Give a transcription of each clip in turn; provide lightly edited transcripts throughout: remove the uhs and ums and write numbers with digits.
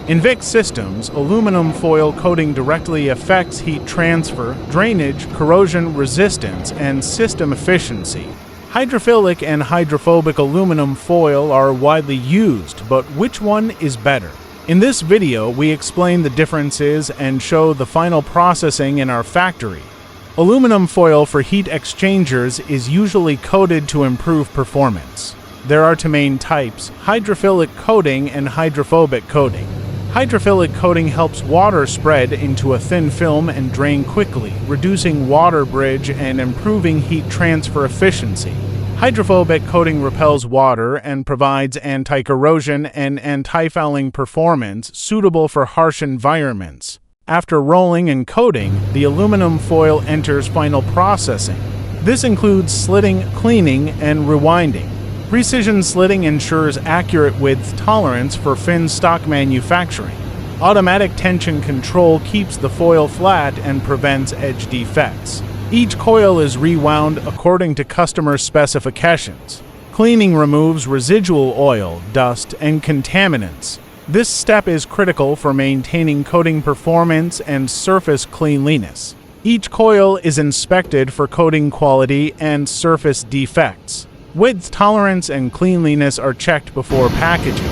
In VIC systems, aluminum foil coating directly affects heat transfer, drainage, corrosion resistance, and system efficiency. Hydrophilic and hydrophobic aluminum foil are widely used, but which one is better? In this video, we explain the differences and show the final processing in our factory. Aluminum foil for heat exchangers is usually coated to improve performance. There are two main types: hydrophilic coating and hydrophobic coating. Hydrophilic coating helps water spread into a thin film and drain quickly, reducing water bridge and improving heat transfer efficiency. Hydrophobic coating repels water and provides anti-corrosion and anti-fouling performance suitable for harsh environments. After rolling and coating, the aluminum foil enters final processing. This includes slitting, cleaning, and rewinding. Precision slitting ensures accurate width tolerance for fin stock manufacturing. Automatic tension control keeps the foil flat and prevents edge defects. Each coil is rewound according to customer specifications. Cleaning removes residual oil, dust, and contaminants. This step is critical for maintaining coating performance and surface cleanliness. Each coil is inspected for coating quality and surface defects. Width tolerance and cleanliness are checked before packaging.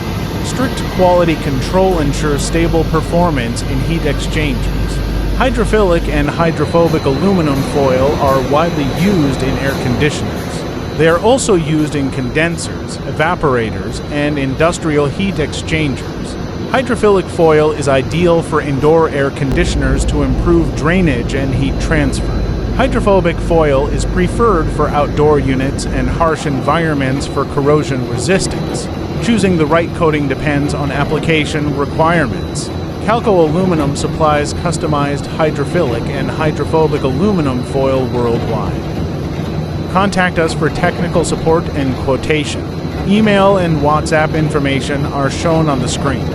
Strict quality control ensures stable performance in heat exchangers. Hydrophilic and hydrophobic aluminum foil are widely used in air conditioners. They are also used in condensers, evaporators, and industrial heat exchangers. Hydrophilic foil is ideal for indoor air conditioners to improve drainage and heat transfer. Hydrophobic foil is preferred for outdoor units and harsh environments for corrosion resistance. Choosing the right coating depends on application requirements. Chalco Aluminum supplies customized hydrophilic and hydrophobic aluminum foil worldwide. Contact us for technical support and quotation. Email and WhatsApp information are shown on the screen.